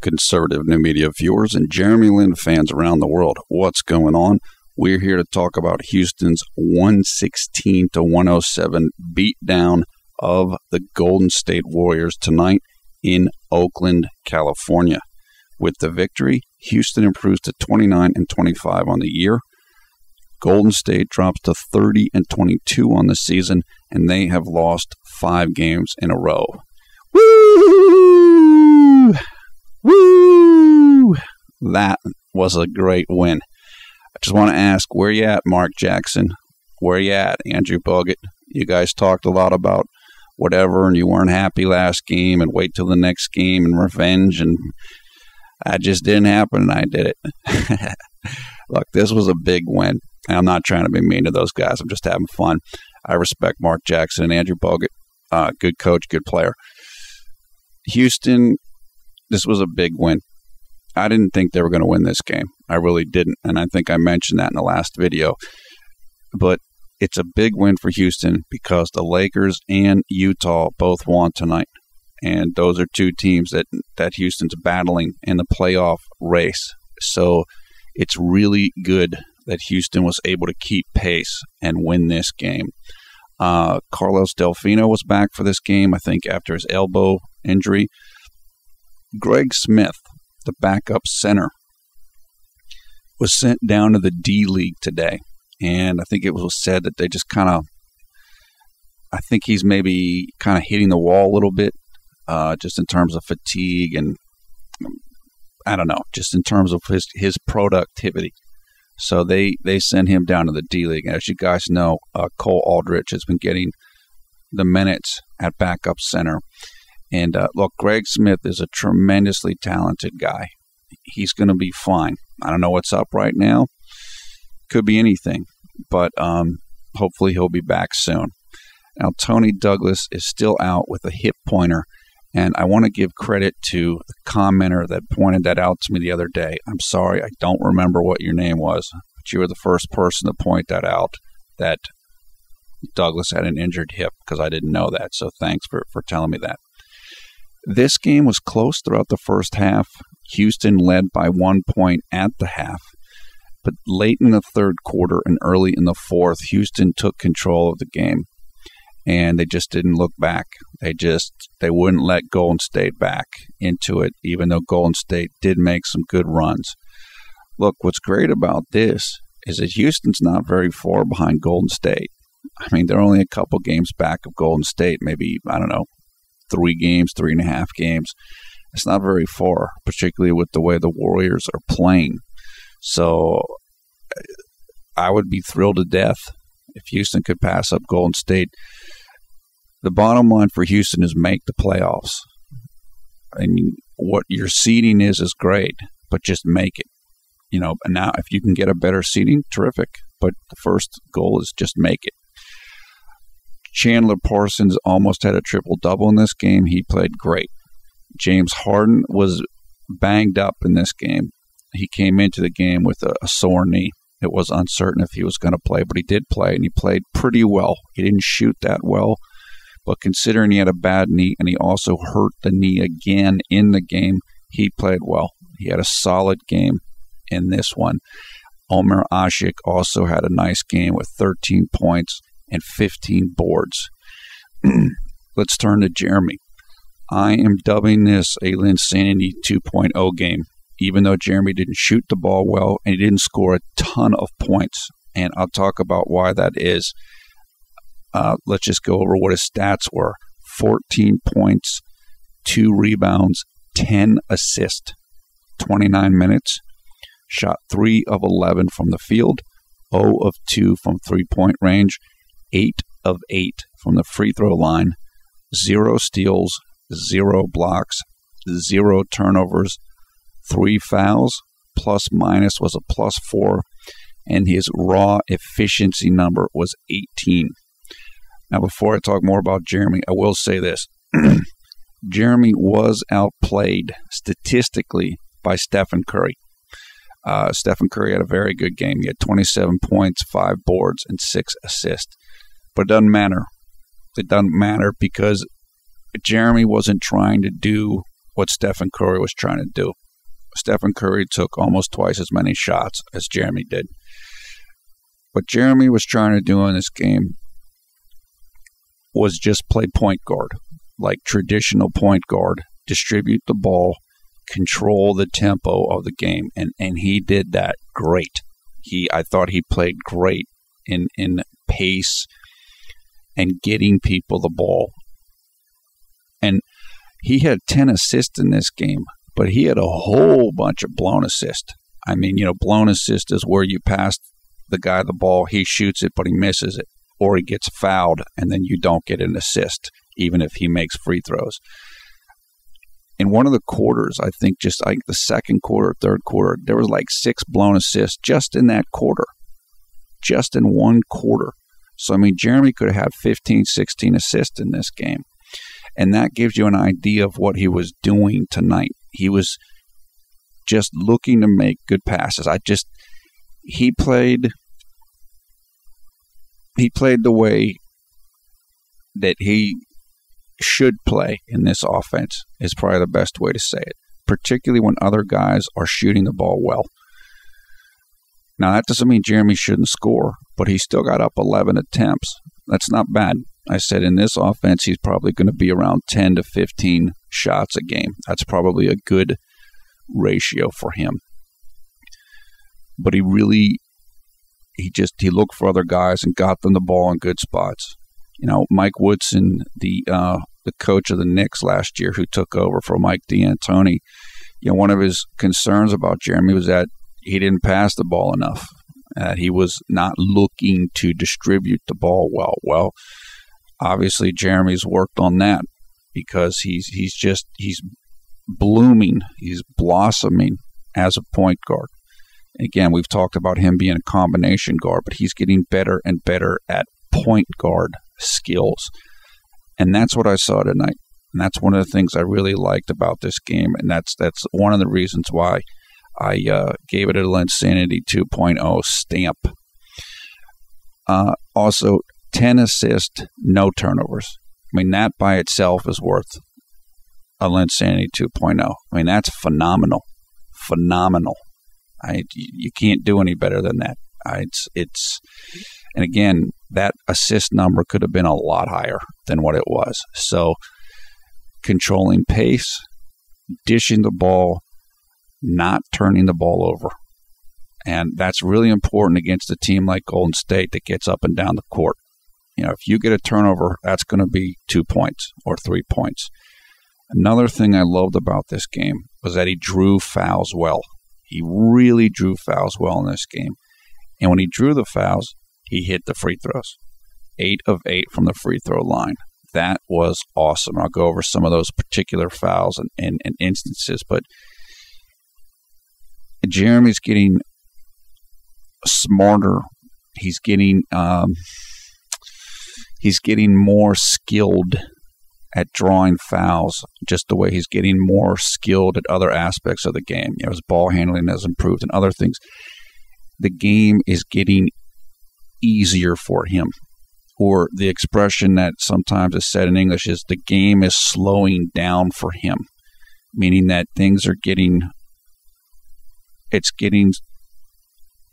conservative new media viewers and Jeremy Lin fans around the world. What's going on? We're here to talk about Houston's 116-107 beatdown of the Golden State Warriors tonight in Oakland, California. With the victory, Houston improves to 29-25 on the year. Golden State drops to 30-22 on the season, and they have lost 5 games in a row. Woo! Woo! That was a great win. I just want to ask, where you at, Mark Jackson? Where you at, Andrew Bogut? You guys talked a lot about whatever, and you weren't happy last game, and wait till the next game, and revenge, and that just didn't happen, and I did it. Look, this was a big win. And I'm not trying to be mean to those guys. I'm just having fun. I respect Mark Jackson and Andrew Bogut. Good coach, good player. Houston, this was a big win. I didn't think they were going to win this game. I really didn't. And I think I mentioned that in the last video. But it's a big win for Houston because the Lakers and Utah both won tonight. And those are 2 teams that Houston's battling in the playoff race. So it's really good that Houston was able to keep pace and win this game. Carlos Delfino was back for this game, I think, after his elbow injury. Greg Smith, the backup center, was sent down to the D-League today. And I think it was said that they just I think he's maybe kind of hitting the wall a little bit, just in terms of fatigue and, I don't know, just in terms of his productivity. So they send him down to the D-League. And as you guys know, Cole Aldrich has been getting the minutes at backup center. And look, Greg Smith is a tremendously talented guy. He's going to be fine. I don't know what's up right now. Could be anything. But hopefully he'll be back soon. Now, Tony Douglas is still out with a hip pointer. And I want to give credit to the commenter that pointed that out to me the other day. I'm sorry, I don't remember what your name was, but you were the first person to point that out, that Douglas had an injured hip, because I didn't know that. So thanks for telling me that. This game was close throughout the first half. Houston led by 1 point at the half. But late in the third quarter and early in the fourth, Houston took control of the game. And they just didn't look back. They wouldn't let Golden State back into it, even though Golden State did make some good runs. Look, what's great about this is that Houston's not very far behind Golden State. I mean, they're only a couple games back of Golden State, maybe, 3 games, 3.5 games. It's not very far, particularly with the way the Warriors are playing. So I would be thrilled to death if Houston could pass up Golden State. The bottom line for Houston is make the playoffs. I mean, what your seeding is great, but just make it. And now if you can get a better seeding, terrific. But the first goal is just make it. Chandler Parsons almost had a triple-double in this game. He played great. James Harden was banged up in this game. He came into the game with a sore knee. It was uncertain if he was going to play, but he did play, and he played pretty well. He didn't shoot that well, but considering he had a bad knee and he also hurt the knee again in the game, he played well. He had a solid game in this one. Omer Asik also had a nice game with 13 points and 15 boards. Let's turn to Jeremy. I am dubbing this a Linsanity 2.0 game, even though Jeremy didn't shoot the ball well and he didn't score a ton of points. And I'll talk about why that is. Let's just go over what his stats were. 14 points, 2 rebounds, 10 assists, 29 minutes. Shot 3 of 11 from the field, 0 of 2 from three-point range, 8 of 8 from the free throw line, 0 steals, 0 blocks, 0 turnovers, 3 fouls, plus minus was a +4, and his raw efficiency number was 18. Now, before I talk more about Jeremy, I will say this. Jeremy was outplayed statistically by Stephen Curry. Stephen Curry had a very good game. He had 27 points, 5 boards, and 6 assists. But it doesn't matter. It doesn't matter because Jeremy wasn't trying to do what Stephen Curry was trying to do. Stephen Curry took almost twice as many shots as Jeremy did. What Jeremy was trying to do in this game was just play point guard, like traditional point guard, distribute the ball, control the tempo of the game, and he did that great. I thought he played great in pace and getting people the ball. And he had 10 assists in this game, but he had a whole bunch of blown assists. I mean, blown assist is where you pass the guy the ball, he shoots it, but he misses it, or he gets fouled, and then you don't get an assist, even if he makes free throws. In one of the quarters, I think the second quarter, third quarter, there was like 6 blown assists just in that quarter, just in one quarter. So, I mean, Jeremy could have had 15, 16 assists in this game. And that gives you an idea of what he was doing tonight. He was just looking to make good passes. He played the way that he should play in this offense, is probably the best way to say it, particularly when other guys are shooting the ball well. Now, that doesn't mean Jeremy shouldn't score, but he still got up 11 attempts. That's not bad. I said in this offense, he's probably going to be around 10 to 15 shots a game. That's probably a good ratio for him. But he looked for other guys and got them the ball in good spots. Mike Woodson, the coach of the Knicks last year, who took over for Mike D'Antoni, one of his concerns about Jeremy was that he didn't pass the ball enough. He was not looking to distribute the ball well. Well, obviously Jeremy's worked on that, because he's blooming, he's blossoming as a point guard. Again, we've talked about him being a combination guard, but he's getting better and better at point guard skills. And that's what I saw tonight. And that's one of the things I really liked about this game. And that's one of the reasons why I gave it a Linsanity 2.0 stamp. Also, 10 assists, no turnovers. I mean, that by itself is worth a Linsanity 2.0. I mean, that's phenomenal. Phenomenal. You can't do any better than that. And again, that assist number could have been a lot higher than what it was. So, controlling pace, dishing the ball, not turning the ball over. And that's really important against a team like Golden State that gets up and down the court. If you get a turnover, that's going to be 2 points or 3 points. Another thing I loved about this game was that he drew fouls well. He really drew fouls well in this game. And when he drew the fouls, he hit the free throws. 8 of 8 from the free throw line. That was awesome. I'll go over some of those particular fouls and instances. But Jeremy's getting smarter. He's getting more skilled at drawing fouls, just the way he's getting more skilled at other aspects of the game. His ball handling has improved and other things. The game is getting easier for him. Or the expression that sometimes is said in English is the game is slowing down for him, meaning that things are getting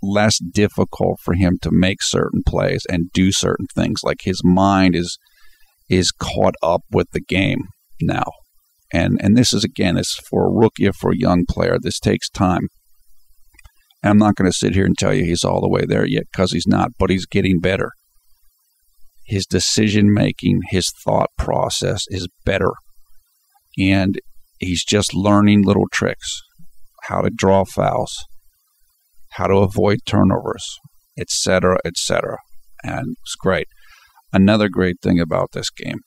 less difficult for him to make certain plays and do certain things. Like his mind is caught up with the game now. And this is, again, it's for a rookie or for a young player. This takes time. And I'm not going to sit here and tell you he's all the way there yet, because he's not, but he's getting better. His decision-making, his thought process is better. And he's just learning little tricks, how to draw fouls, how to avoid turnovers, etc., etc. And it's great. Another great thing about this game,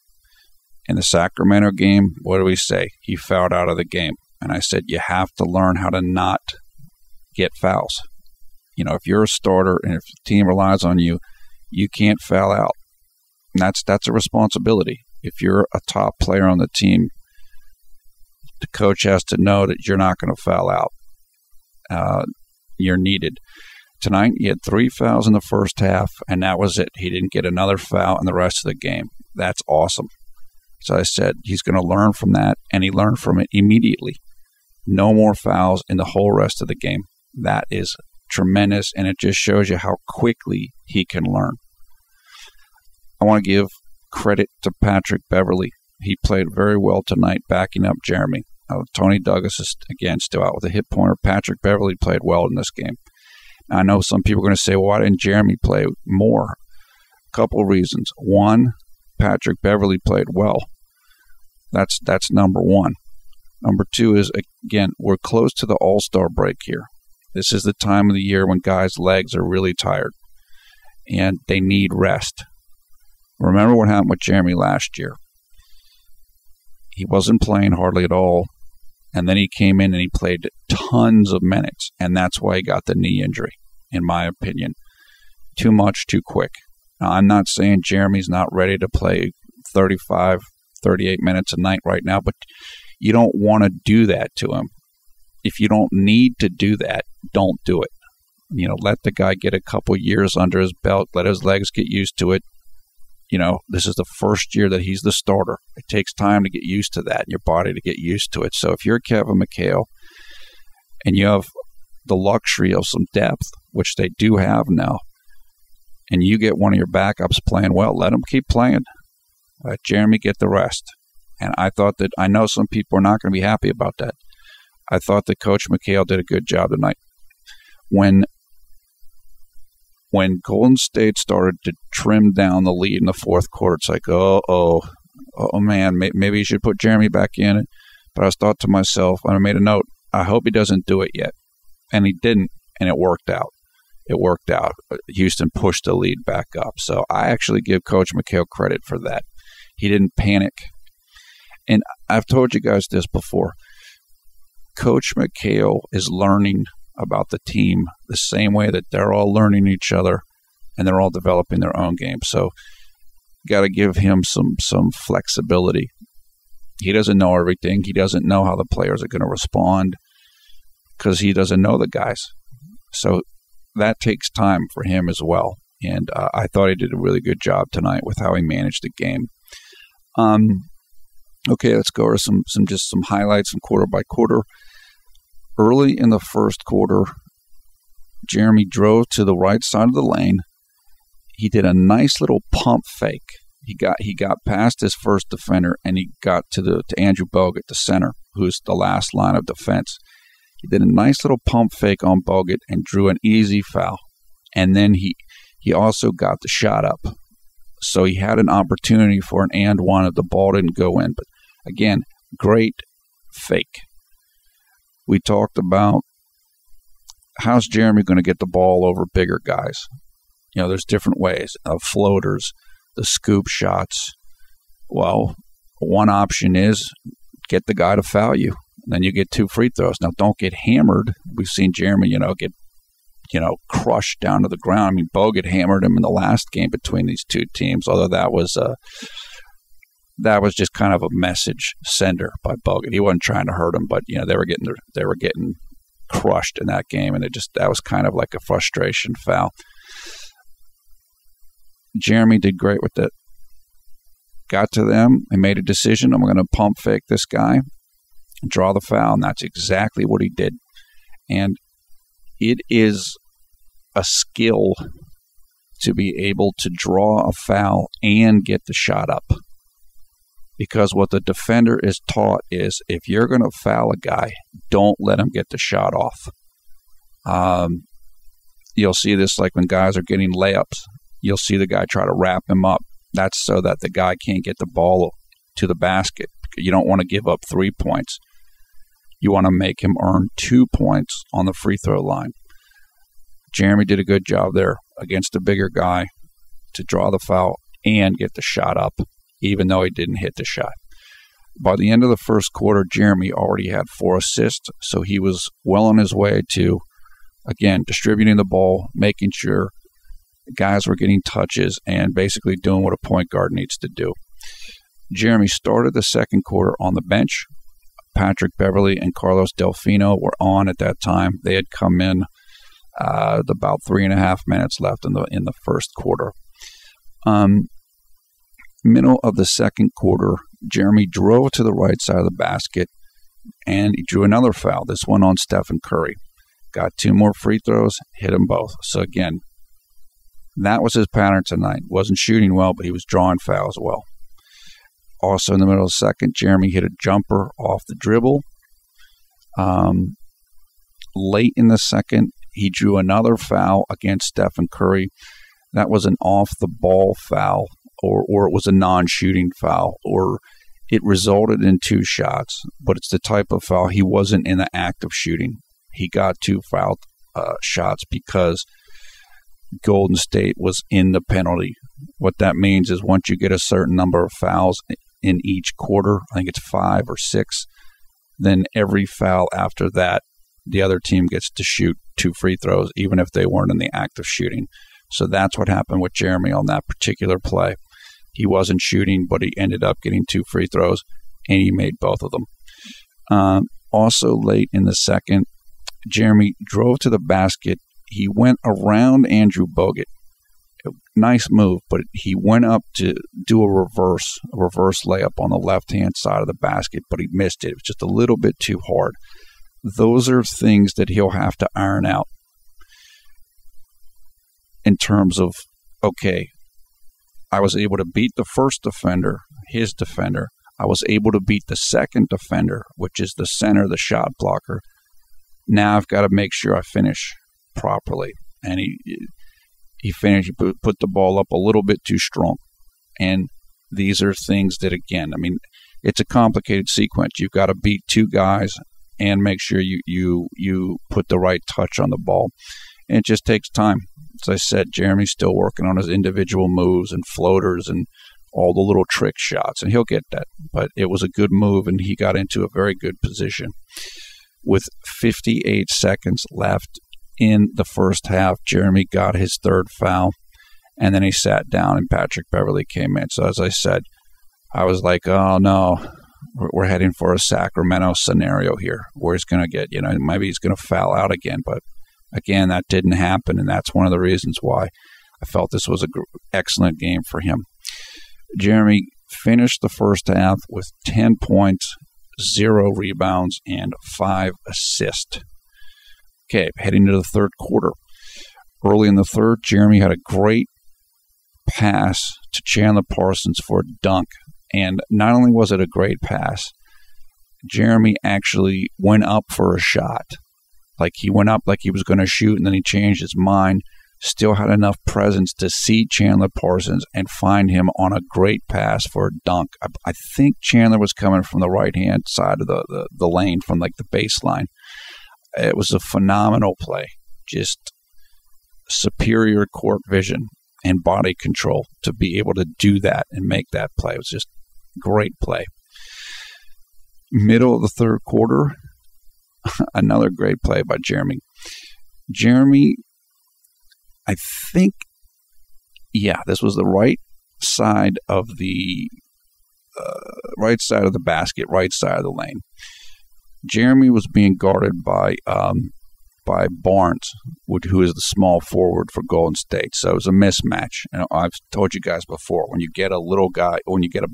in the Sacramento game, what do we say? He fouled out of the game. And I said, you have to learn how to not get fouls. If you're a starter and if the team relies on you, you can't foul out. And that's a responsibility. If you're a top player on the team, the coach has to know that you're not going to foul out. You're needed. Tonight, he had 3 fouls in the first half, and that was it. He didn't get another foul in the rest of the game. That's awesome. So I said he's going to learn from that, and he learned from it immediately. No more fouls in the whole rest of the game. That is tremendous, and it just shows you how quickly he can learn. I want to give credit to Patrick Beverley. He played very well tonight, backing up Jeremy. Tony Douglas is, again, still out with a hit pointer. Patrick Beverley played well in this game. I know some people are going to say, well, why didn't Jeremy play more? A couple of reasons. One, Patrick Beverley played well. That's number one. Number two is, again, we're close to the All-Star break here. This is the time of the year when guys' legs are really tired and they need rest. Remember what happened with Jeremy last year. He wasn't playing hardly at all, and then he came in and he played tons of minutes, and that's why he got the knee injury, in my opinion. Too much, too quick. Now, I'm not saying Jeremy's not ready to play 35, 38 minutes a night right now, but you don't want to do that to him. If you don't need to do that, don't do it. Let the guy get a couple years under his belt, let his legs get used to it. This is the first year that he's the starter. It takes time to get used to that, your body to get used to it. So if you're Kevin McHale and you have the luxury of some depth, which they do have now, and you get one of your backups playing well, let him keep playing. Let Jeremy get the rest. And I know some people are not going to be happy about that. I thought that Coach McHale did a good job tonight. When Golden State started to trim down the lead in the fourth quarter, it's like, oh man, maybe you should put Jeremy back in. But I thought to myself, and I made a note, I hope he doesn't do it yet. And he didn't, and it worked out. Houston pushed the lead back up. So I actually give Coach McHale credit for that. He didn't panic. And I've told you guys this before. Coach McHale is learning about the team the same way that they're all learning each other and they're all developing their own game. So got to give him some flexibility. He doesn't know everything. He doesn't know how the players are going to respond because he doesn't know the guys. So that takes time for him as well. And I thought he did a really good job tonight with how he managed the game. Okay, let's go over some highlights from quarter by quarter. Early in the first quarter, Jeremy drove to the right side of the lane. He did a nice little pump fake. He got past his first defender and he got to Andrew Bogut, the center, who's the last line of defense. He did a nice little pump fake on Bogut and drew an easy foul. And then he also got the shot up. So he had an opportunity for an and one if the ball didn't go in. But again, great fake. We talked about how's Jeremy going to get the ball over bigger guys. There's different ways. Floaters, the scoop shots. Well, one option is get the guy to foul you. Then you get 2 free throws. Now, don't get hammered. We've seen Jeremy, get crushed down to the ground. I mean, Bogut hammered him in the last game between these two teams, although that was just kind of a message sender by Bogut. He wasn't trying to hurt him, but they were getting crushed in that game, and that was kind of like a frustration foul. Jeremy did great with it. Got to them and made a decision. I'm going to pump fake this guy and draw the foul, and that's exactly what he did. And it is a skill to be able to draw a foul and get the shot up. Because what the defender is taught is if you're going to foul a guy, don't let him get the shot off. You'll see this like when guys are getting layups. You'll see the guy try to wrap him up. That's so that the guy can't get the ball to the basket. You don't want to give up 3 points. You want to make him earn 2 points on the free throw line. Jeremy did a good job there against a bigger guy to draw the foul and get the shot up, even though he didn't hit the shot. By the end of the first quarter, Jeremy already had 4 assists, so he was well on his way to, again, distributing the ball, making sure guys were getting touches, and basically doing what a point guard needs to do. Jeremy started the second quarter on the bench. Patrick Beverley and Carlos Delfino were on at that time. They had come in about 3.5 minutes left in the first quarter. Middle of the second quarter, Jeremy drove to the right side of the basket, and he drew another foul, this one on Stephen Curry. Got 2 more free throws, hit them both. So again, that was his pattern tonight. Wasn't shooting well, but he was drawing fouls well. Also in the middle of the second, Jeremy hit a jumper off the dribble. Late in the second, he drew another foul against Stephen Curry. That was an off-the-ball foul, or it was a non-shooting foul, or it resulted in 2 shots, but it's the type of foul he wasn't in the act of shooting. He got 2 foul shots because Golden State was in the penalty. What that means is once you get a certain number of fouls in each quarter, I think it's 5 or 6, then every foul after that, the other team gets to shoot 2 free throws, even if they weren't in the act of shooting. So that's what happened with Jeremy on that particular play. He wasn't shooting, but he ended up getting 2 free throws, and he made both of them. Also late in the second, Jeremy drove to the basket. He went around Andrew Bogut. Nice move, but he went up to do a reverse layup on the left-hand side of the basket, but he missed it. It was just a little bit too hard. Those are things that he'll have to iron out in terms of, okay, I was able to beat the first defender, his defender. I was able to beat the second defender, which is the center, the shot blocker. Now I've got to make sure I finish properly. And he finished, he put the ball up a little bit too strong. And these are things that, again, I mean, it's a complicated sequence. You've got to beat 2 guys and make sure you put the right touch on the ball. And it just takes time. As I said, Jeremy's still working on his individual moves and floaters and all the little trick shots, and he'll get that. But it was a good move, and he got into a very good position. With 58 seconds left in the first half, Jeremy got his 3rd foul, and then he sat down, and Patrick Beverley came in. So as I said, I was like, oh, no, we're heading for a Sacramento scenario here where he's going to get, maybe he's going to foul out again. But again, that didn't happen, and that's one of the reasons why I felt this was an excellent game for him. Jeremy finished the first half with 10 points, 0 rebounds, and 5 assists. Okay, heading to the third quarter. Early in the third, Jeremy had a great pass to Chandler Parsons for a dunk. And not only was it a great pass, Jeremy actually went up for a shot. Like he went up like he was going to shoot, and then he changed his mind. Still had enough presence to see Chandler Parsons and find him on a great pass for a dunk. I think Chandler was coming from the right-hand side of the lane from like the baseline. It was a phenomenal play. Just superior court vision and body control to be able to do that and make that play. It was just great play. Middle of the third quarter, another great play by Jeremy. Jeremy, I think, this was the right side of the basket, right side of the lane. Jeremy was being guarded by Barnes, who is the small forward for Golden State. So it was a mismatch. And I've told you guys before, when you get a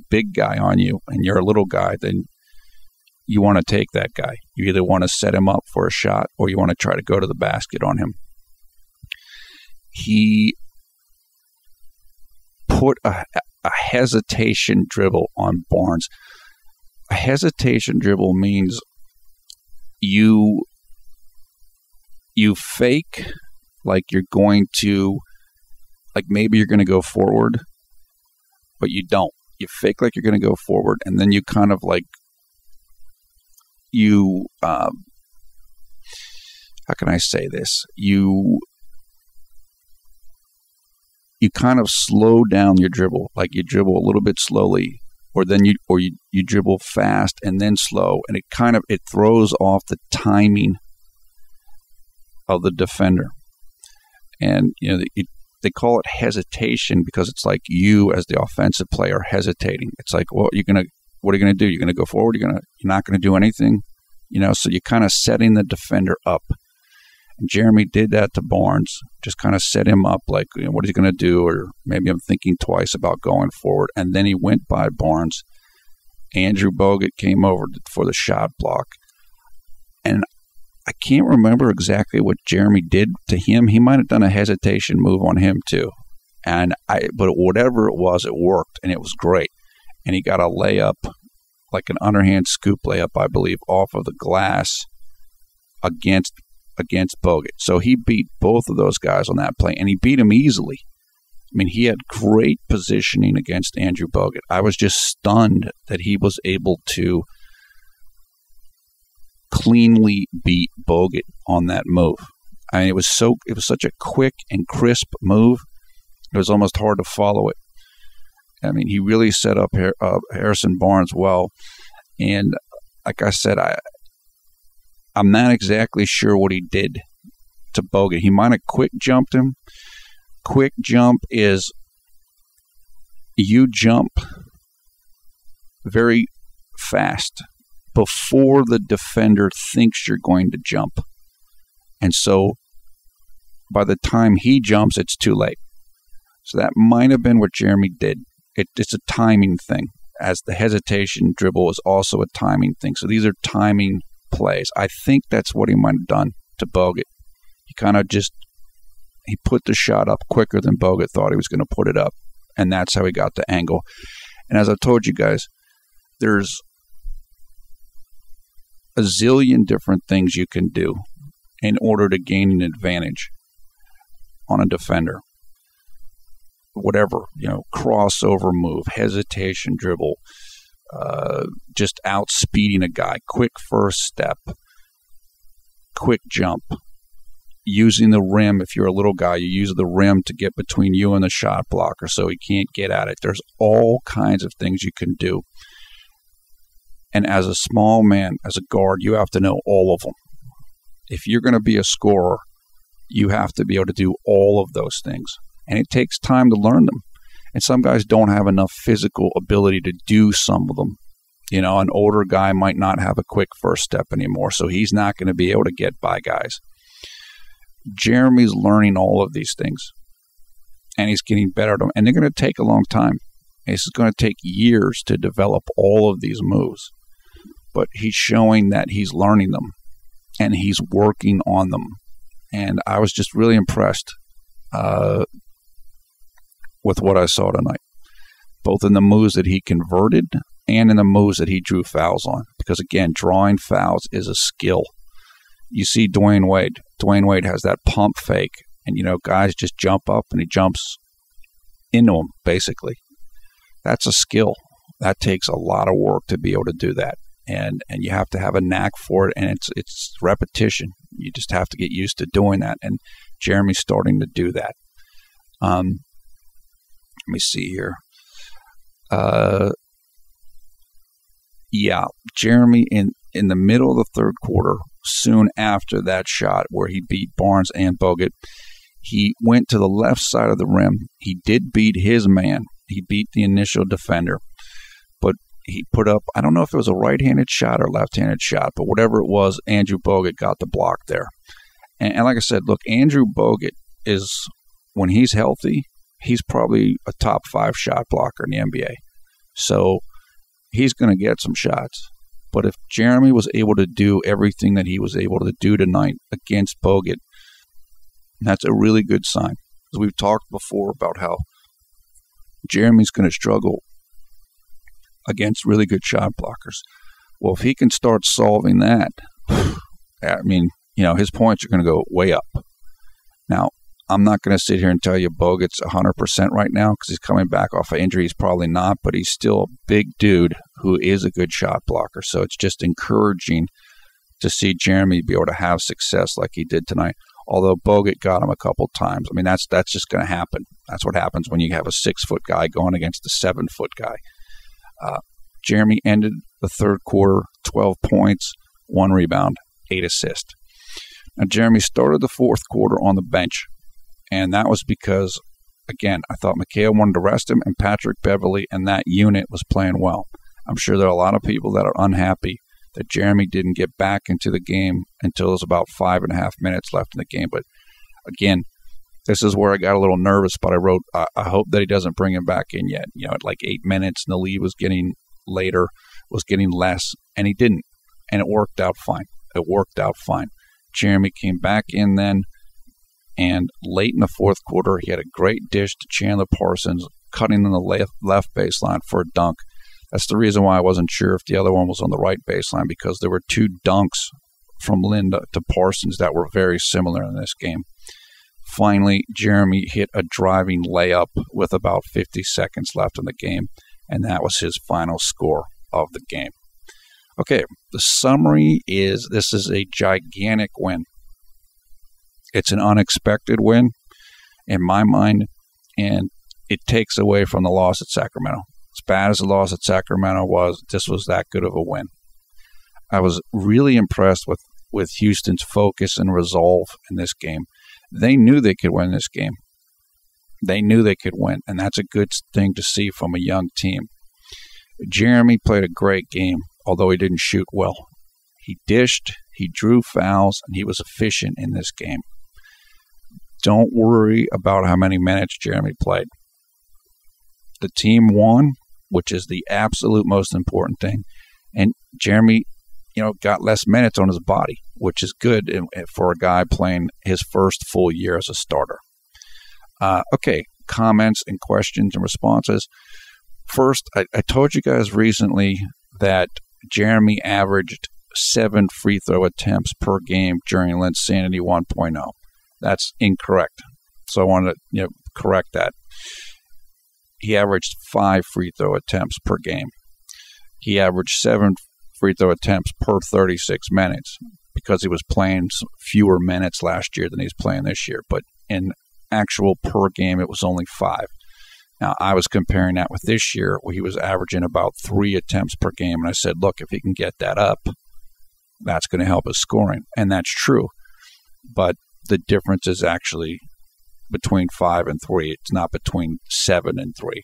big guy on you and you're a little guy, then you want to take that guy. You either want to set him up for a shot or you want to try to go to the basket on him. He put a hesitation dribble on Barnes. A hesitation dribble means you fake like you're going to, like maybe you're going to go forward, but you don't. You fake like you're going to go forward, and then you kind of like, how can I say this? You kind of slow down your dribble, like you dribble a little bit slowly, or you dribble fast and then slow, and it throws off the timing of the defender. And they call it hesitation because it's like you as the offensive player hesitating. It's like, well, what are you gonna do? You're gonna go forward? You're not gonna do anything? So you're kind of setting the defender up. And Jeremy did that to Barnes, just kind of set him up like, what is he going to do? Or maybe I'm thinking twice about going forward. And then he went by Barnes Andrew Bogut came over for the shot block. And I can't remember exactly what Jeremy did to him. He might have done a hesitation move on him too. But whatever it was, it worked, and it was great. And he got a layup, like an underhand scoop layup, I believe, off of the glass against Bogut. So he beat both of those guys on that play, and he beat him easily. I mean, he had great positioning against Andrew Bogut. I was just stunned that he was able to cleanly beat Bogut on that move. I mean, it was such a quick and crisp move. It was almost hard to follow it. I mean, he really set up Harrison Barnes well. And like I said, I'm not exactly sure what he did to Bogut. He might have quick jumped him. Quick jump is you jump very fast before the defender thinks you're going to jump. And so by the time he jumps, it's too late. So that might have been what Jeremy did. It's a timing thing, as the hesitation dribble is also a timing thing. So these are timing plays. I think that's what he might have done to Bogut. He kind of he put the shot up quicker than Bogut thought he was going to put it up, and that's how he got the angle. And as I told you guys, there's a zillion different things you can do in order to gain an advantage on a defender. Whatever, crossover move, hesitation dribble, just outspeeding a guy, quick first step, quick jump, using the rim. If you're a little guy, you use the rim to get between you and the shot blocker so he can't get at it. There's all kinds of things you can do. And as a small man, as a guard, you have to know all of them. If you're going to be a scorer, you have to be able to do all of those things. And it takes time to learn them. And some guys don't have enough physical ability to do some of them. An older guy might not have a quick first step anymore, so he's not going to be able to get by guys. Jeremy's learning all of these things, and he's getting better at them. And they're going to take a long time. This is going to take years to develop all of these moves. But he's showing that he's learning them, and he's working on them. And I was just really impressed with what I saw tonight, both in the moves that he converted and in the moves that he drew fouls on. Because, again, drawing fouls is a skill. You see Dwayne Wade. Dwayne Wade has that pump fake, and, guys just jump up, and he jumps into them, basically. That's a skill. That takes a lot of work to be able to do that. And you have to have a knack for it, and it's repetition. You just have to get used to doing that, and Jeremy's starting to do that. Let me see here. Jeremy in the middle of the third quarter, soon after that shot where he beat Barnes and Bogut, he went to the left side of the rim. He did beat his man. He beat the initial defender. But he put up, I don't know if it was a right-handed shot or left-handed shot, but whatever it was, Andrew Bogut got the block there. And like I said, look, Andrew Bogut is, when he's healthy, he's probably a top 5 shot blocker in the NBA. So he's going to get some shots. But if Jeremy was able to do everything that he was able to do tonight against Bogut, that's a really good sign. Because we've talked before about how Jeremy's going to struggle against really good shot blockers. Well, if he can start solving that, I mean, his points are going to go way up. Now, I'm not going to sit here and tell you Bogut's 100% right now because he's coming back off of injury. He's probably not, but he's still a big dude who is a good shot blocker. So it's just encouraging to see Jeremy be able to have success like he did tonight. Although Bogut got him a couple times. I mean, that's just going to happen. That's what happens when you have a 6-foot guy going against a 7-foot guy. Jeremy ended the third quarter, 12 points, 1 rebound, 8 assists. Now, Jeremy started the fourth quarter on the bench. And that was because, again, I thought McHale wanted to rest him, and Patrick Beverley and that unit was playing well. I'm sure there are a lot of people that are unhappy that Jeremy didn't get back into the game until there was about 5.5 minutes left in the game. But, again, this is where I got a little nervous, but I wrote, I hope that he doesn't bring him back in yet. At like 8 minutes, and the lead was getting later. was getting less, and he didn't. And it worked out fine. Jeremy came back in then, and late in the fourth quarter, he had a great dish to Chandler Parsons, cutting on the left baseline for a dunk. That's the reason why I wasn't sure if the other one was on the right baseline, because there were two dunks from Lin to Parsons that were very similar in this game. Finally, Jeremy hit a driving layup with about 50 seconds left in the game, and that was his final score of the game. Okay, the summary is this is a gigantic win. It's an unexpected win in my mind, and it takes away from the loss at Sacramento. As bad as the loss at Sacramento was, this was that good of a win. I was really impressed with Houston's focus and resolve in this game. They knew they could win this game. They knew they could win, and that's a good thing to see from a young team. Jeremy played a great game, although he didn't shoot well. He dished, he drew fouls, and he was efficient in this game. Don't worry about how many minutes Jeremy played. The team won, which is the absolute most important thing. And Jeremy, got less minutes on his body, which is good for a guy playing his first full year as a starter. Okay, comments and questions and responses. First, I told you guys recently that Jeremy averaged 7 free throw attempts per game during Linsanity 1.0. That's incorrect. So I want to correct that. He averaged 5 free throw attempts per game. He averaged 7 free throw attempts per 36 minutes because he was playing fewer minutes last year than he's playing this year. But in actual per game, it was only 5. Now, I was comparing that with this year, where he was averaging about 3 attempts per game. And I said, look, if he can get that up, that's going to help his scoring. And that's true. But the difference is actually between 5 and 3. It's not between 7 and 3.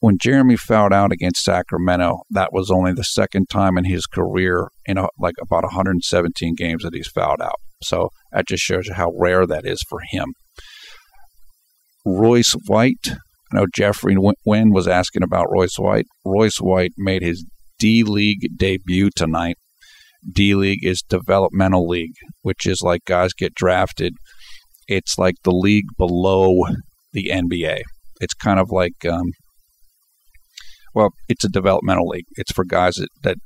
When Jeremy fouled out against Sacramento, that was only the second time in his career in about 117 games that he's fouled out. So that just shows you how rare that is for him. Royce White, I know Jeffrey Wynn was asking about Royce White. Royce White made his D-League debut tonight. D-League is developmental league, which is like guys get drafted. It's like the league below the NBA. It's kind of like, it's a developmental league. It's for guys that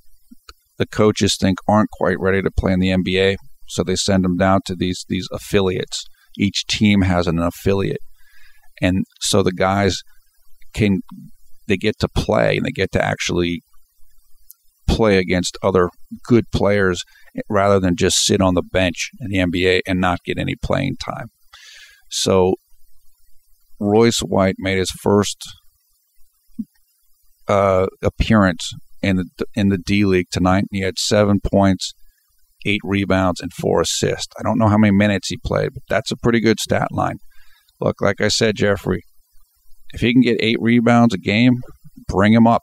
the coaches think aren't quite ready to play in the NBA, so they send them down to these affiliates. Each team has an affiliate. And so the guys they get to play, and they get to actually play against other good players rather than just sit on the bench in the NBA and not get any playing time. So Royce White made his first appearance in the D-League tonight. He had 7 points, 8 rebounds, and 4 assists. I don't know how many minutes he played, but that's a pretty good stat line. Look, like I said, Jeffrey, if he can get 8 rebounds a game, bring him up.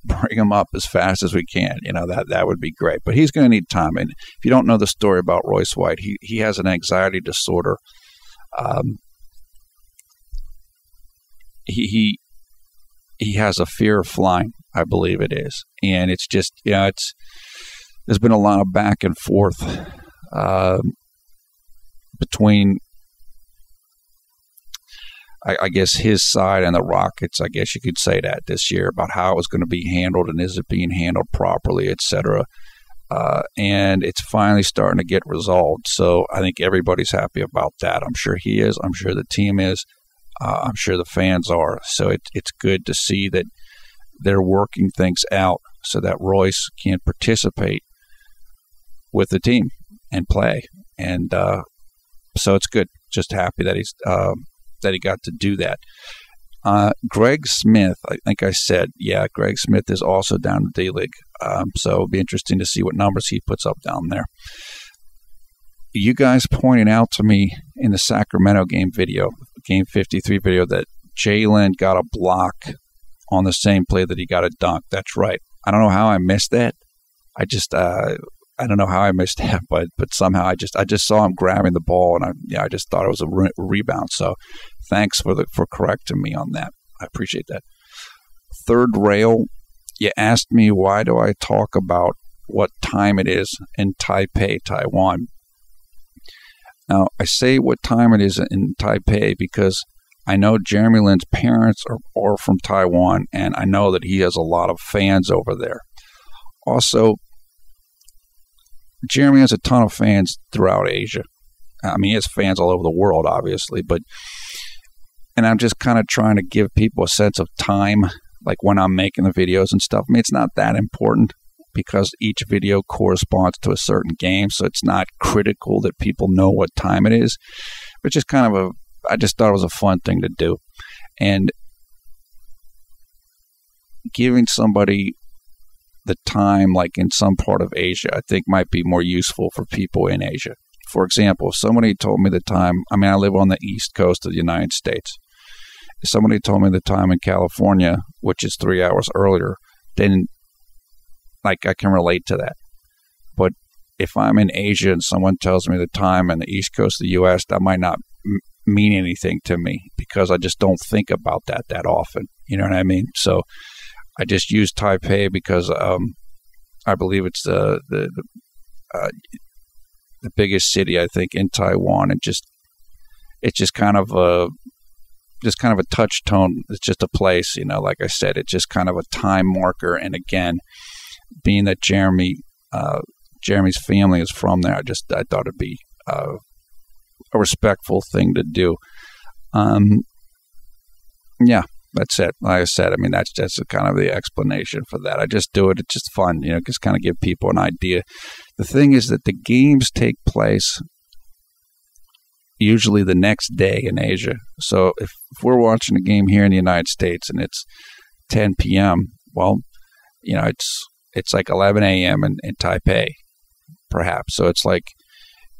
Bring him up as fast as we can. That would be great. But he's going to need time. And if you don't know the story about Royce White, he has an anxiety disorder. He has a fear of flying, I believe it is. And it's just, there's been a lot of back and forth between, I guess, his side and the Rockets. I guess you could say that this year about how it was going to be handled and is it being handled properly, etc. And it's finally starting to get resolved. So I think everybody's happy about that. I'm sure he is. I'm sure the team is. I'm sure the fans are. So it's good to see that they're working things out so that Royce can participate with the team and play. And so it's good. Just happy that he got to do that. Greg Smith, I think I said, Greg Smith is also down in the D-League. So it'll be interesting to see what numbers he puts up down there. You guys pointed out to me in the Sacramento game 53 video, that J-Lin got a block on the same play that he got a dunk. That's right. I don't know how I missed that. I don't know how I missed that, but somehow I just saw him grabbing the ball, and I just thought it was a rebound. So thanks for correcting me on that. I appreciate that. Third Rail you asked me, why do I talk about what time it is in Taipei, Taiwan? Now, I say what time it is in Taipei because I know Jeremy Lin's parents are from Taiwan, and I know that he has a lot of fans over there. Also, Jeremy has a ton of fans throughout Asia. I mean, he has fans all over the world, obviously, and I'm just kind of trying to give people a sense of time, like when I'm making the videos and stuff. I mean, it's not that important because each video corresponds to a certain game, so it's not critical that people know what time it is. But just kind of I just thought it was a fun thing to do. And giving somebody the time, like in some part of Asia, I think might be more useful for people in Asia. For example, if somebody told me the time, I mean, I live on the East Coast of the United States. If somebody told me the time in California, which is 3 hours earlier, then like I can relate to that. But if I'm in Asia and someone tells me the time on the East Coast of the U.S., that might not mean anything to me because I just don't think about that often. You know what I mean? So I just use Taipei because I believe it's the biggest city, I think, in Taiwan, and it's just kind of a touch tone. It's just a place, you know. Like I said, it's just kind of a time marker. And again, being that Jeremy's family is from there, I thought it'd be a respectful thing to do. Yeah, that's it. Like I said, I mean, that's kind of the explanation for that. I just do it. It's just fun, you know, just kind of give people an idea. The thing is that the games take place usually the next day in Asia. So if we're watching a game here in the United States and it's 10 p.m., well, you know, it's like 11 a.m. in Taipei, perhaps. So it's like,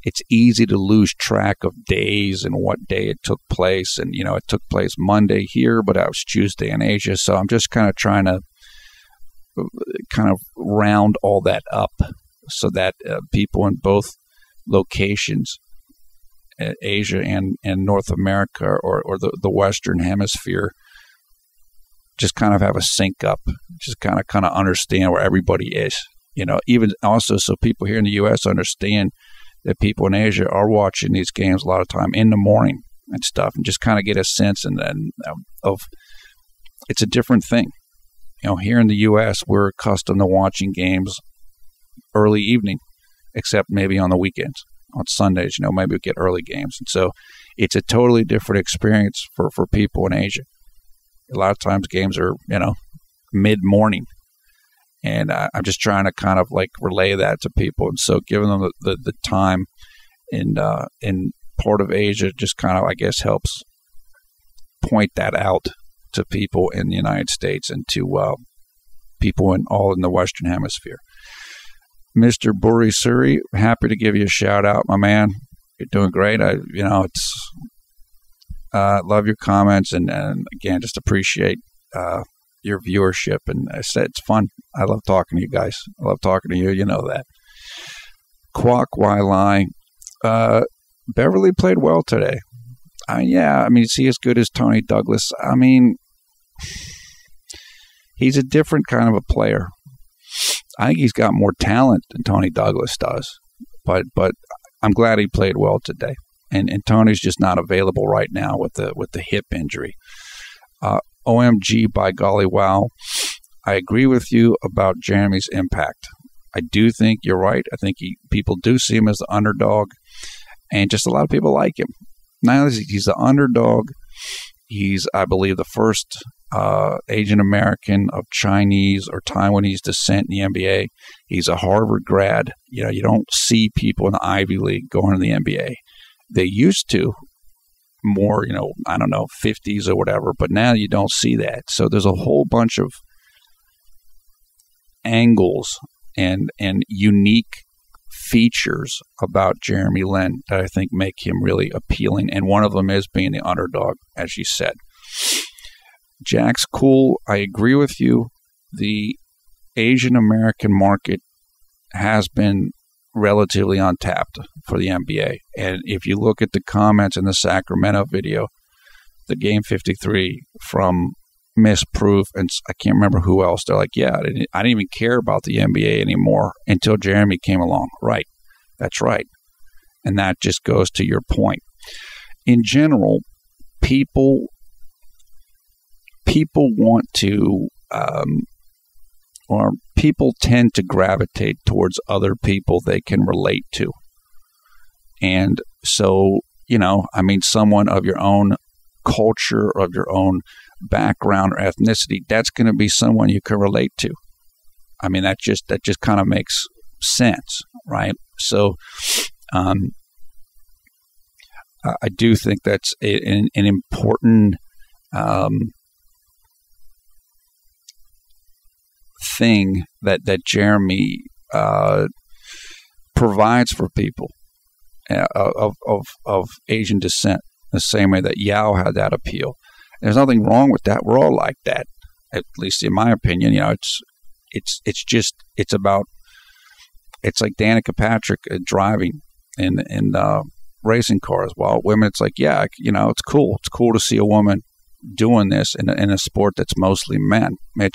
it's easy to lose track of days and what day it took place. And, you know, it took place Monday here, but that was Tuesday in Asia. So I'm just kind of trying to kind of round all that up so that people in both locations, Asia and North America or the Western Hemisphere, just kind of have a sync up, just kind of understand where everybody is. You know, even also so people here in the U.S. understand that people in Asia are watching these games a lot of time in the morning and stuff, and just kind of get a sense of it's a different thing. You know, here in the U.S., we're accustomed to watching games early evening, except maybe on the weekends. On Sundays, you know, maybe we get early games. And so it's a totally different experience for people in Asia. A lot of times games are, you know, mid-morning. And I'm just trying to kind of like relay that to people. And so giving them the time in part of Asia just kind of, I guess, helps point that out to people in the United States and to people in the Western Hemisphere. Mr. Buri Suri, happy to give you a shout out, my man. You're doing great. Love your comments and again, just appreciate your viewership. And I said it's fun. I love talking to you guys. I love talking to you. You know that. Quack, why lie? Beverly played well today. Yeah, I mean, is he as good as Tony Douglas? I mean, he's a different kind of a player. I think he's got more talent than Tony Douglas does, but I'm glad he played well today. And Tony's just not available right now with the hip injury. OMG, by golly, wow! I agree with you about Jeremy's impact. I do think you're right. I think people do see him as the underdog, and just a lot of people like him. Now he's the underdog. He's, I believe, the first Asian American of Chinese or Taiwanese descent in the NBA. He's a Harvard grad. You know, you don't see people in the Ivy League going to the NBA. They used to more, you know, I don't know, 50s or whatever, but now you don't see that. So there's a whole bunch of angles and unique features about Jeremy Lin that I think make him really appealing. And one of them is being the underdog, as you said. Jack's cool. I agree with you. The Asian American market has been relatively untapped for the NBA. And if you look at the comments in the Sacramento video, the Game 53 from Miss Proof, and I can't remember who else. They're like, yeah, I didn't even care about the NBA anymore until Jeremy came along. Right. That's right. And that just goes to your point. In general, people want to, or people tend to gravitate towards other people they can relate to. And so, someone of your own culture, of your own background or ethnicity, that's going to be someone you can relate to. I mean, that just kind of makes sense, right? So, I do think that's an important thing that Jeremy provides for people of Asian descent, the same way that Yao had that appeal. There's nothing wrong with that. We're all like that, at least in my opinion. It's like Danica Patrick driving in racing cars. While women, it's like, yeah, it's cool. It's cool to see a woman doing this in a sport that's mostly men. I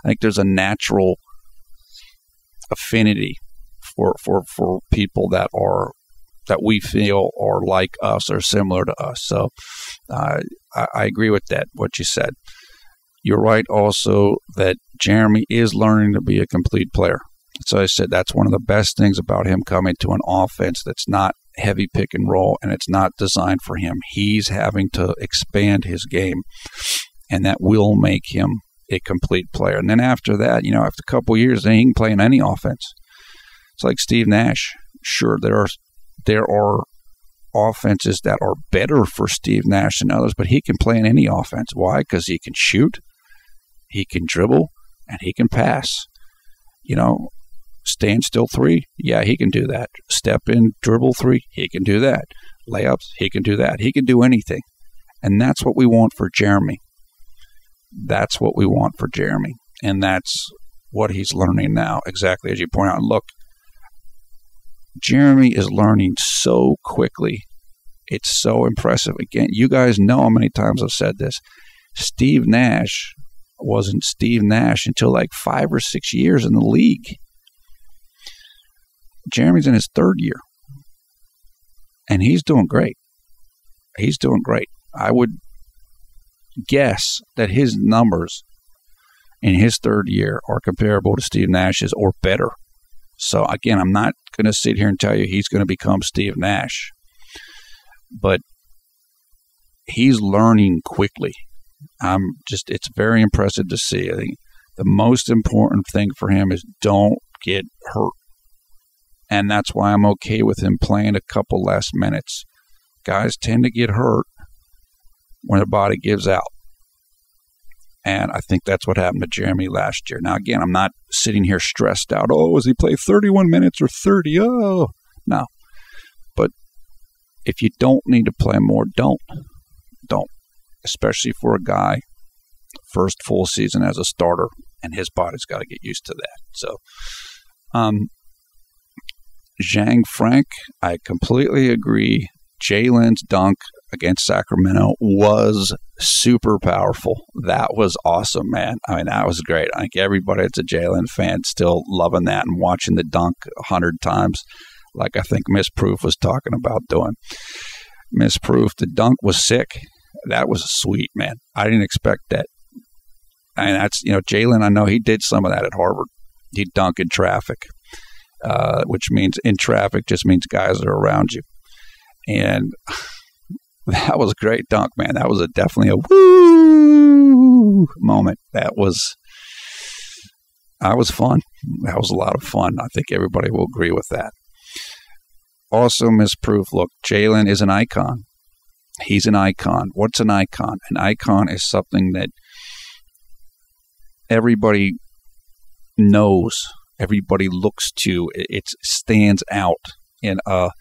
think there's a natural affinity for people that we feel are like us or similar to us. So I agree with that, what you said. You're right also that Jeremy is learning to be a complete player. So I said that's one of the best things about him coming to an offense that's not heavy pick and roll and it's not designed for him. He's having to expand his game, and that will make him a complete player. And then after that, after a couple of years, then he can play in any offense. It's like Steve Nash. Sure, there are offenses that are better for Steve Nash than others, but he can play in any offense. Why? Because he can shoot, he can dribble, and he can pass. Stand still three, yeah, he can do that. Step in, dribble three, he can do that. Layups, he can do that. He can do anything. And that's what we want for Jeremy. That's what we want for Jeremy. And that's what he's learning now, exactly as you point out. Look, Jeremy is learning so quickly. It's so impressive. Again, you guys know how many times I've said this. Steve Nash wasn't Steve Nash until like 5 or 6 years in the league. Jeremy's in his 3rd year. And he's doing great. He's doing great. I would guess that his numbers in his 3rd year are comparable to Steve Nash's or better. So, again, I'm not going to sit here and tell you he's going to become Steve Nash. But he's learning quickly. It's very impressive to see. I think the most important thing for him is don't get hurt. And that's why I'm okay with him playing a couple less minutes. Guys tend to get hurt when their body gives out. And I think that's what happened to Jeremy last year. Now, again, I'm not sitting here stressed out. Oh, does he play 31 minutes or 30? Oh, no. But if you don't need to play more, don't. Don't. Especially for a guy, first full season as a starter, and his body's got to get used to that. So, Zhang Frank, I completely agree. J-Lin's dunk against Sacramento was super powerful. That was awesome, man. I mean, that was great. I think everybody that's a J-Lin fan still loving that and watching the dunk 100 times, like I think Miss Proof was talking about doing. Miss Proof, the dunk was sick. That was sweet, man. I didn't expect that. And that's, J-Lin, I know he did some of that at Harvard. He'd dunk in traffic, which means in traffic just means guys are around you. And that was a great dunk, man. That was definitely a woo moment. That was fun. That was a lot of fun. I think everybody will agree with that. Also, Miss Proof, look, J-Lin is an icon. He's an icon. What's an icon? An icon is something that everybody knows, everybody looks to. It stands out in a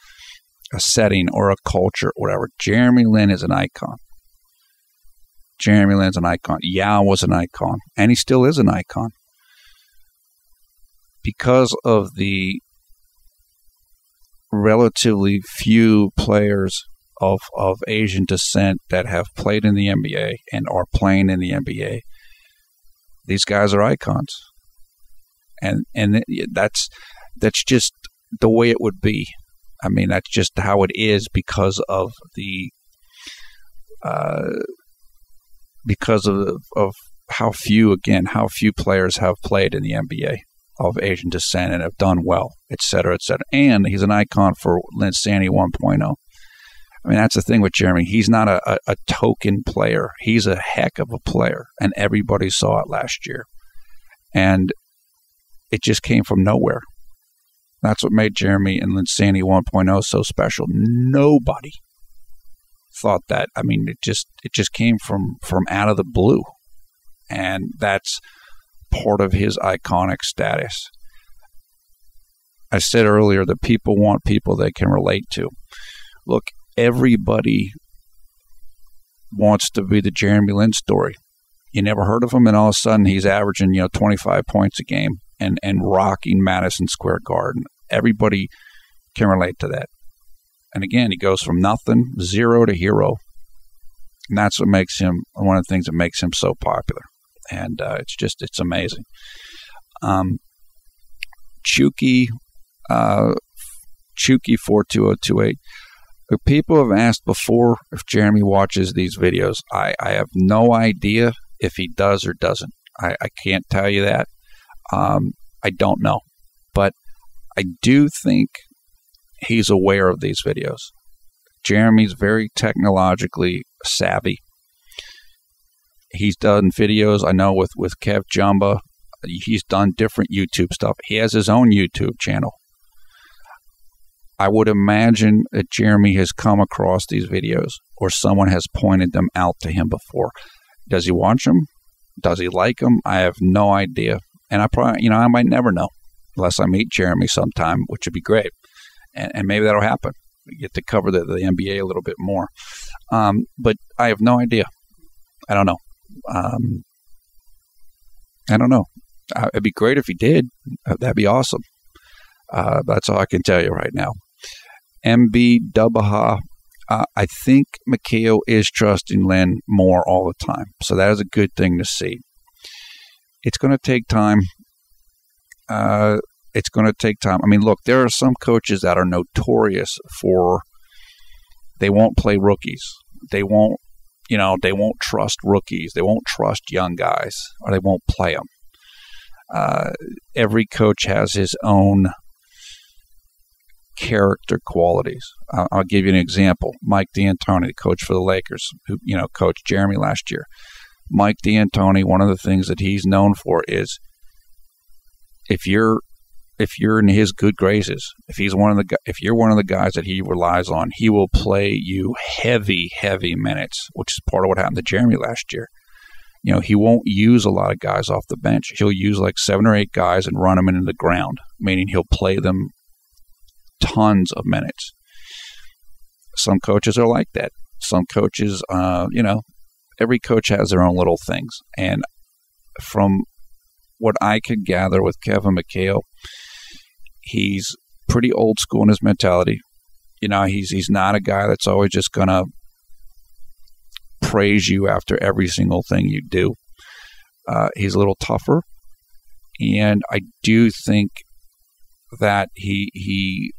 setting or a culture or whatever. Jeremy Lin is an icon. Jeremy Lin's an icon. Yao was an icon. And he still is an icon. Because of the relatively few players of Asian descent that have played in the NBA and are playing in the NBA. These guys are icons, and that's just the way it would be. I mean, that's just how it is because of how few players have played in the NBA of Asian descent and have done well, et cetera, et cetera. And he's an icon for Linsanity 1.0. I mean, that's the thing with Jeremy. He's not a token player. He's a heck of a player, and everybody saw it last year. And it just came from nowhere. That's what made Jeremy and Linsanity 1.0 so special. Nobody thought that. I mean, it just came from out of the blue. And that's part of his iconic status. I said earlier that people want people they can relate to. Look, everybody wants to be the Jeremy Lin story. You never heard of him, and all of a sudden he's averaging 25 points a game and rocking Madison Square Garden. Everybody can relate to that. And again, he goes from nothing, zero to hero. And that's what makes him one of the things that makes him so popular. And it's amazing. Chuki 42028. People have asked before if Jeremy watches these videos. I have no idea if he does or doesn't. I can't tell you that. I don't know. But I do think he's aware of these videos. Jeremy's very technologically savvy. He's done videos, I know, with Kev Jumba. He's done different YouTube stuff. He has his own YouTube channel. I would imagine that Jeremy has come across these videos or someone has pointed them out to him before. Does he watch them? Does he like them? I have no idea. And I probably, I might never know unless I meet Jeremy sometime, which would be great. And maybe that'll happen. We get to cover the NBA a little bit more. But I have no idea. I don't know. I don't know. It'd be great if he did. That'd be awesome. That's all I can tell you right now. MB Dubaha, I think Mikhail is trusting Lin more all the time. So that is a good thing to see. It's going to take time. I mean, look, there are some coaches that are notorious for they won't play rookies. They won't trust rookies. They won't trust young guys, or they won't play them. Every coach has his own character qualities. I'll give you an example. Mike D'Antoni, the coach for the Lakers, who coached Jeremy last year. Mike D'Antoni, one of the things that he's known for is if you're in his good graces, if you're one of the guys that he relies on, he will play you heavy minutes, which is part of what happened to Jeremy last year. He won't use a lot of guys off the bench. He'll use like 7 or 8 guys and run them into the ground, meaning he'll play them tons of minutes. Some coaches are like that. Some coaches, every coach has their own little things. And from what I could gather with Kevin McHale, he's pretty old school in his mentality. He's not a guy that's always just going to praise you after every single thing you do. He's a little tougher. And I do think that he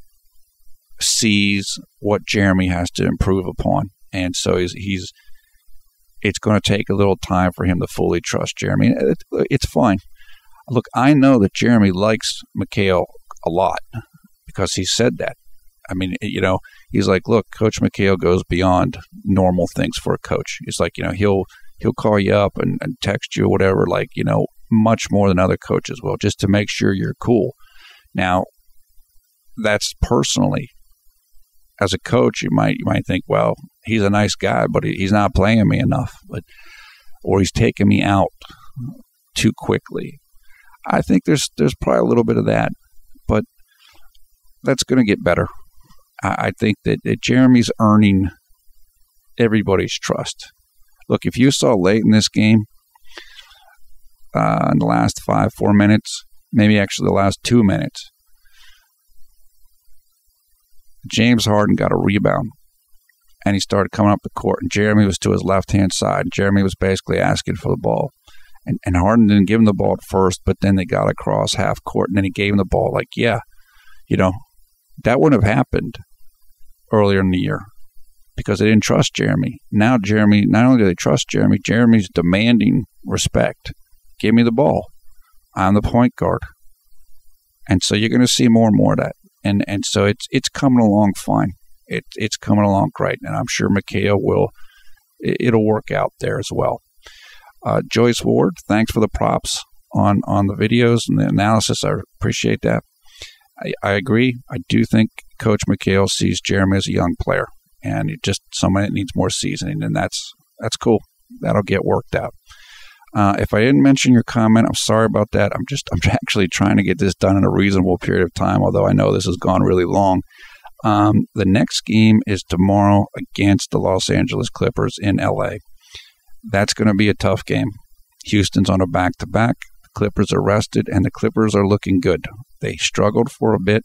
sees what Jeremy has to improve upon. And so it's going to take a little time for him to fully trust Jeremy. It's fine. Look, I know that Jeremy likes McHale a lot because he said that. I mean, he's like, look, Coach McHale goes beyond normal things for a coach. He's like, he'll call you up and text you or whatever, like, much more than other coaches will, just to make sure you're cool. Now, that's personally, as a coach, you might think, well, he's a nice guy, but he's not playing me enough, or he's taking me out too quickly. I think there's probably a little bit of that, but that's going to get better. I think that Jeremy's earning everybody's trust. Look, if you saw late in this game, in the last 4 minutes, maybe actually the last 2 minutes, James Harden got a rebound, and he started coming up the court, and Jeremy was to his left-hand side, and Jeremy was basically asking for the ball. And Harden didn't give him the ball at first, but then they got across half court, and then he gave him the ball. Like, yeah, that wouldn't have happened earlier in the year because they didn't trust Jeremy. Now Jeremy, not only do they trust Jeremy, Jeremy's demanding respect. Give me the ball. I'm the point guard. And so you're going to see more and more of that. And so it's coming along fine. It's coming along great. And I'm sure Mikhail it'll work out there as well. Joyce Ward, thanks for the props on the videos and the analysis. I appreciate that. I agree. I do think Coach Mikhail sees Jeremy as a young player, and somebody that needs more seasoning, and that's cool. That'll get worked out. If I didn't mention your comment, I'm sorry about that. I'm actually trying to get this done in a reasonable period of time, although I know this has gone really long. The next game is tomorrow against the Los Angeles Clippers in LA. That's going to be a tough game. Houston's on a back-to-back. The Clippers are rested, and the Clippers are looking good. They struggled for a bit.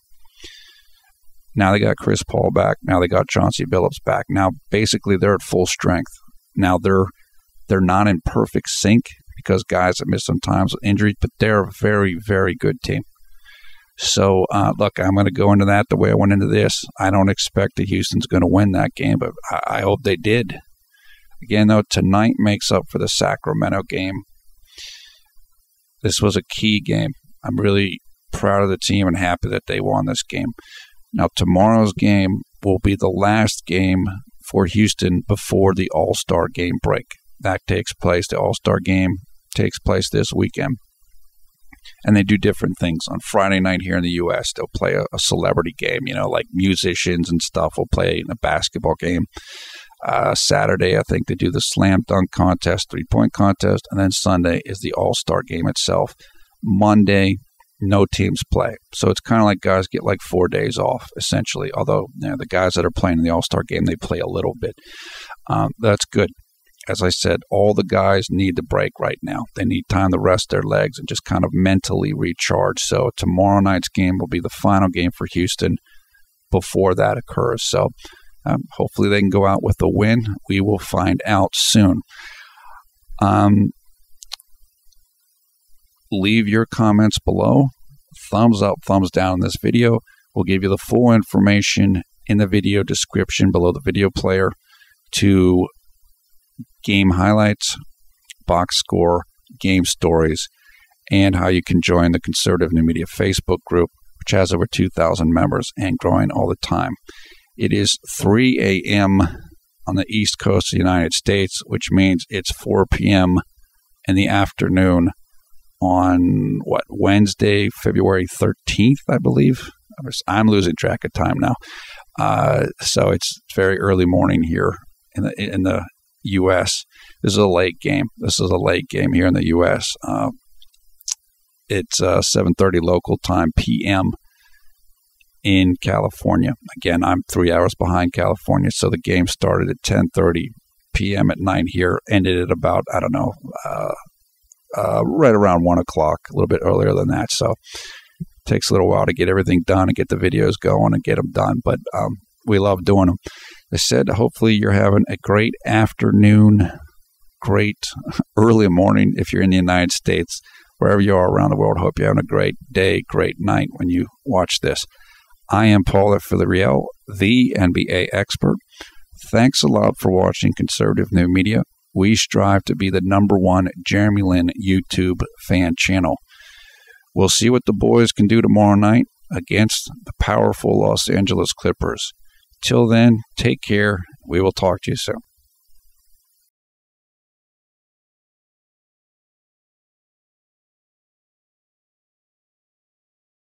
Now they got Chris Paul back. Now they got Chauncey Billups back. Now basically they're at full strength. Now they're not in perfect sync because guys have missed some times with injuries, but they're a very, very good team. So, look, I'm going to go into that the way I went into this. I don't expect that Houston's going to win that game, but I hope they did. Again, though, tonight makes up for the Sacramento game. This was a key game. I'm really proud of the team and happy that they won this game. Now, tomorrow's game will be the last game for Houston before the All-Star game break. That takes place. The All-Star game takes place this weekend. And they do different things. On Friday night here in the U.S., they'll play a celebrity game, like musicians and stuff will play in a basketball game. Saturday, I think they do the slam dunk contest, three-point contest, and then Sunday is the All-Star game itself. Monday, no teams play. So it's kind of like guys get like 4 days off, essentially, although the guys that are playing in the All-Star game, they play a little bit. That's good. As I said, all the guys need the break right now. They need time to rest their legs and just kind of mentally recharge. So tomorrow night's game will be the final game for Houston before that occurs. So hopefully they can go out with a win. We will find out soon. Leave your comments below. Thumbs up, thumbs down on this video. We'll give you the full information in the video description below the video player to game highlights, box score, game stories, and how you can join the Conservative New Media Facebook group, which has over 2,000 members and growing all the time. It is 3 a.m. on the East Coast of the United States, which means it's 4 p.m. in the afternoon on, Wednesday, February 13th, I believe. I'm losing track of time now. So it's very early morning here in the U.S. This is a late game. Here in the U.S. It's 7:30 local time p.m. in California. Again, I'm 3 hours behind California, so the game started at 10:30 p.m. at night here, ended at about, right around 1 o'clock, a little bit earlier than that. So it takes a little while to get everything done and get the videos going and get them done, but we love doing them. I said, hopefully you're having a great afternoon, great early morning if you're in the United States. Wherever you are around the world, hope you're having a great day, great night when you watch this. I am Paul at Villarreal, the NBA expert. Thanks a lot for watching Conservative New Media. We strive to be the #1 Jeremy Lin YouTube fan channel. We'll see what the boys can do tomorrow night against the powerful Los Angeles Clippers. Till then, take care. We will talk to you soon.